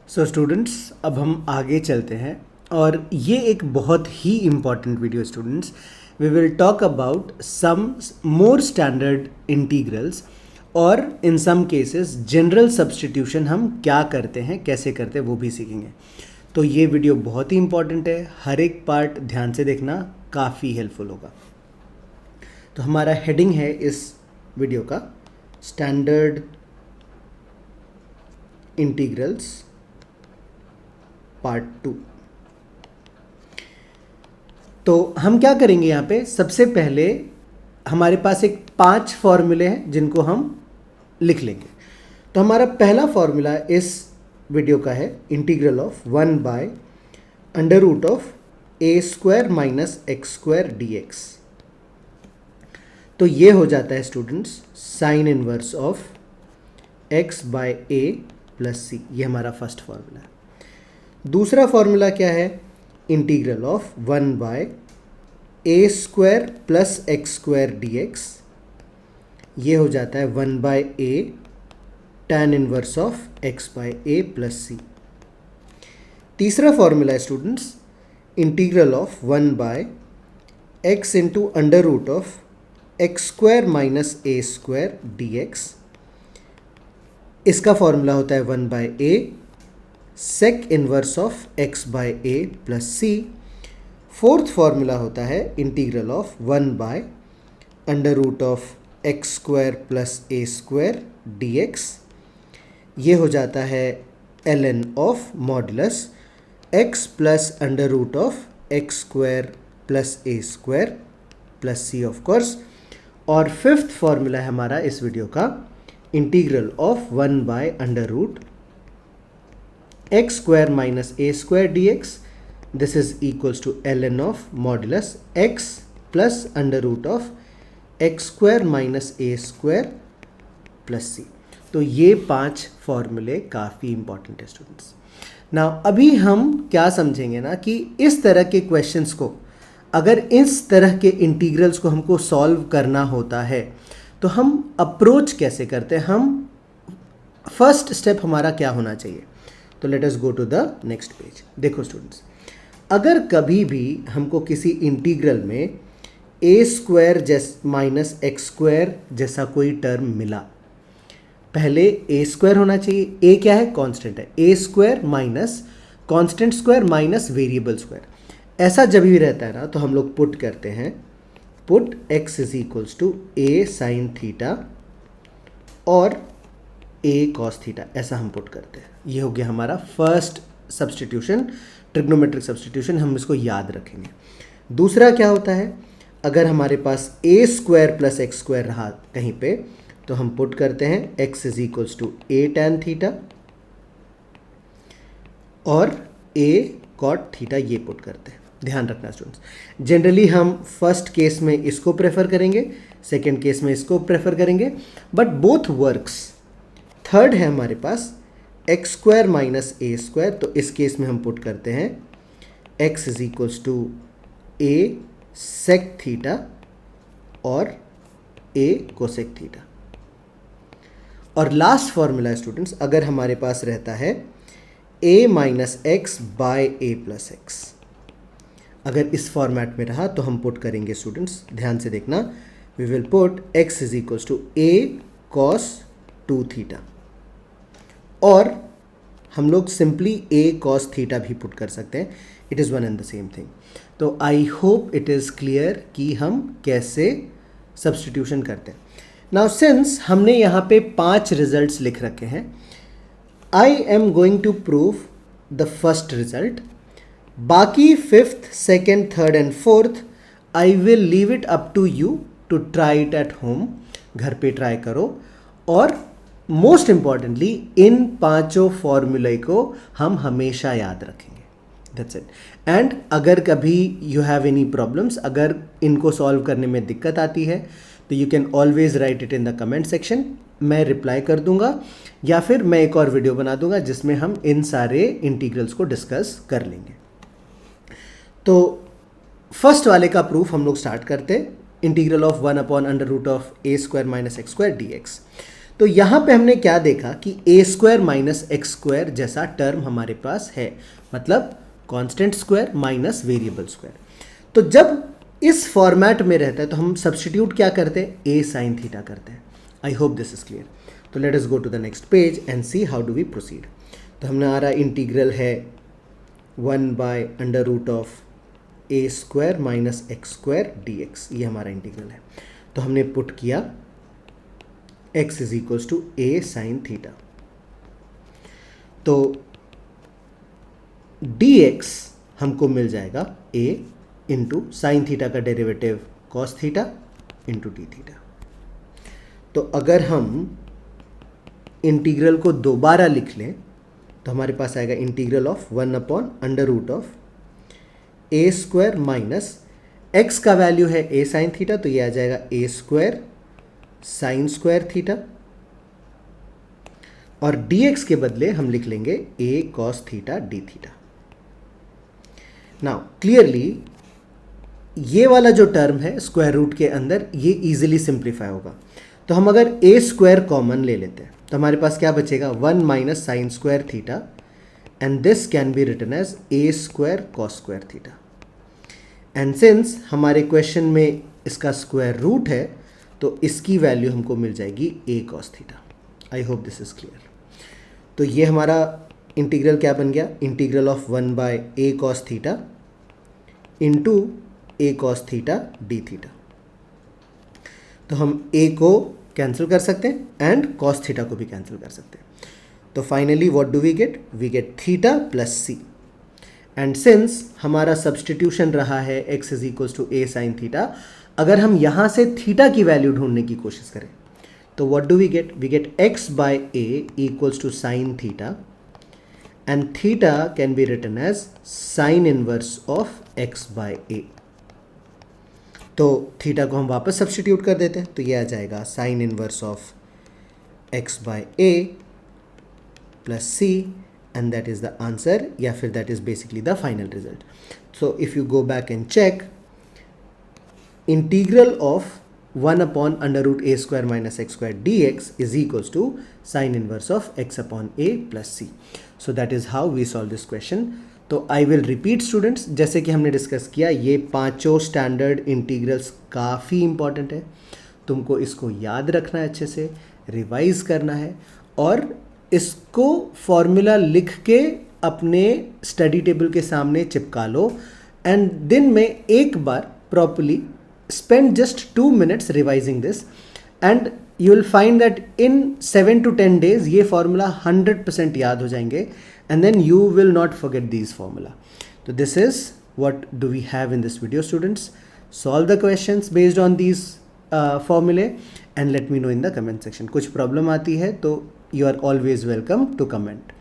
So students, अब हम आगे चलते हैं और ये एक बहुत ही important video students. We will talk about some more standard integrals और in some cases general substitution हम क्या करते हैं, कैसे करते हैं, वो भी सीखेंगे. तो ये वीडियो बहुत ही इम्पॉर्टेंट है, हर एक पार्ट ध्यान से देखना, काफ़ी हेल्पफुल होगा. तो हमारा हेडिंग है इस वीडियो का स्टैंडर्ड इंटीग्रल्स पार्ट 2. तो हम क्या करेंगे यहाँ पे, सबसे पहले हमारे पास एक 5 फॉर्मूले हैं जिनको हम लिख लेंगे. तो हमारा पहला फॉर्मूला इस वीडियो का है integral of 1 by under root of a square minus x square d x. तो ये हो जाता है students sine inverse of x by a plus c. ये हमारा फर्स्ट फॉर्मूला है. दूसरा फॉर्मूला क्या है, integral of 1 by a square plus x square d x. ये हो जाता है 1 by a tan inverse of x by a plus c. तीसरा फॉर्मूला है students integral of 1 by x into under root of x square minus a square d x. इसका formula होता है 1 by a sec inverse of x by a plus c. Fourth formula होता है integral of 1 by under root of x square plus a square d x. ये हो जाता है ln of modulus x plus under root of x square plus a square plus c of course. और fifth formula है हमारा इस video का integral of 1 by under root x square minus a square d x. This is equals to ln of modulus x plus under root of x square minus a square plus c. तो ये 5 फॉर्मूले काफ़ी important है students. Now अभी हम क्या समझेंगे ना कि इस तरह के क्वेश्चंस को, अगर इस तरह के इंटीग्रल्स को हमको सॉल्व करना होता है तो हम अप्रोच कैसे करते हैं, हम फर्स्ट स्टेप हमारा क्या होना चाहिए. तो let us go to the next page. देखो स्टूडेंट्स, अगर कभी भी हमको किसी इंटीग्रल में a square minus x square जैसा कोई टर्म मिला, पहले ए स्क्वायर होना चाहिए. ए क्या है, कांस्टेंट है. A square minus constant square minus variable square. ऐसा जब भी रहता है ना तो हम लोग पुट करते हैं, put x is equals to a sine theta और ए कॉस थीटा, ऐसा हम पुट करते हैं. ये हो गया हमारा फर्स्ट सब्स्टिट्यूशन, ट्रिग्नोमेट्रिक सब्स्टिट्यूशन. हम इसको याद रखेंगे. दूसरा क्या होता है, अगर हमारे पास a square plus x square रहा कहीं पे तो हम पुट करते हैं x is equals to a tan theta और ए कॉट थीटा, ये पुट करते हैं. ध्यान रखना स्टूडेंट्स, जनरली हम फर्स्ट केस में इसको प्रेफर करेंगे, सेकेंड केस में इसको प्रेफर करेंगे, बट बोथ वर्क्स. थर्ड है हमारे पास x square minus a square. तो इस केस में हम पुट करते हैं x is equals to a sec theta और ए कोसेक थीटा. और लास्ट फॉर्मूला स्टूडेंट्स, अगर हमारे पास रहता है a minus x by a plus x, अगर इस फॉर्मेट में रहा तो हम पुट करेंगे स्टूडेंट्स, ध्यान से देखना, we will put x is equals to a cos 2 theta. और हम लोग सिंपली a कॉस थीटा भी पुट कर सकते हैं. It is one and the same thing. तो I hope it is clear कि हम कैसे सब्स्टिट्यूशन करते हैं. नाउ सिंस हमने यहाँ पे 5 रिजल्ट्स लिख रखे हैं, I am going to prove the first result. बाकी fifth, second, third and fourth I will leave it up to you to try it at home. घर पे ट्राई करो. और मोस्ट इम्पॉर्टेंटली इन 5 फॉर्मूले को हम हमेशा याद रखेंगे. That's it. एंड अगर कभी यू हैव एनी प्रॉब्लम्स, अगर इनको सॉल्व करने में दिक्कत आती है तो you can always right it in the comment section. मैं रिप्लाई कर दूंगा या फिर मैं एक और वीडियो बना दूंगा जिसमें हम इन सारे इंटीग्रल्स को डिस्कस कर लेंगे. तो फर्स्ट वाले का प्रूफ हम लोग स्टार्ट करते हैं. Integral of 1 upon under root of a square minus x square d x. तो यहाँ पे हमने क्या देखा कि a square minus x square जैसा टर्म हमारे पास है, मतलब constant square minus variable square. तो जब इस फॉर्मेट में रहता है तो हम सब्स्टिट्यूट क्या करते हैं, ए साइन थीटा करते हैं। I hope this is clear. तो let us go to the next page and see how do we proceed. तो हमने आ रहा इंटीग्रल है 1/√ऑफ a square minus x square d x, ये हमारा इंटीग्रल है। तो हमने पुट किया x is equals to a sine theta. तो dx हमको मिल जाएगा a इंटू साइन थीटा का derivative cos theta into d theta. तो अगर हम इंटीग्रल को दोबारा लिख लें तो हमारे पास आएगा इंटीग्रल ऑफ 1/√ऑफ ए स्क्वायर माइनस एक्स का वैल्यू है ए साइन थीटा, तो ये आ जाएगा a square sine square theta, और dx के बदले हम लिख लेंगे a cos theta d theta. Now clearly ये वाला जो टर्म है स्क्वायर रूट के अंदर, ये इजीली सिंप्लीफाई होगा। तो हम अगर a स्क्वायर कॉमन ले लेते हैं तो हमारे पास क्या बचेगा, 1 minus sine square theta, and this can be written as a square cos square theta. And since हमारे क्वेश्चन में इसका स्क्वायर रूट है तो इसकी वैल्यू हमको मिल जाएगी a cos theta. I hope this is clear. तो ये हमारा इंटीग्रल क्या बन गया, integral of 1/a cos theta into a cos theta d theta. तो हम a को कैंसिल कर सकते हैं एंड cos थीटा को भी कैंसिल कर सकते हैं। तो finally what do we get theta plus c। And since हमारा सब्सटीट्यूशन रहा है x is equals to a sine theta, अगर हम यहाँ से थीटा की वैल्यू ढूंढने की कोशिश करें तो what do we get x by a equals to sine theta, and theta can be written as sine inverse of x by a। तो थीटा को हम वापस सब्स्टिट्यूट कर देते हैं, तो ये आ जाएगा sine inverse of x by a plus c, and that is the answer, या फिर that is basically the final result. So if you go back and check, integral of 1/√a square minus x square dx is equals to sin inverse of x upon a plus c. So that is how we solve this question. तो I will repeat students, जैसे कि हमने discuss किया, ये पांचों standard integrals काफ़ी important है। तुमको इसको याद रखना है, अच्छे से रिवाइज करना है, और इसको फॉर्मूला लिख के अपने स्टडी टेबल के सामने चिपका लो, एंड दिन में एक बार properly spend just 2 minutes revising this, and you will find that in 7 to 10 days ये formula 100% याद हो जाएंगे, and then you will not forget these formula. So this is what do we have in this video, students. Solve the questions based on these formulae and let me know in the comment section. कुछ problem आती है तो you are always welcome to comment.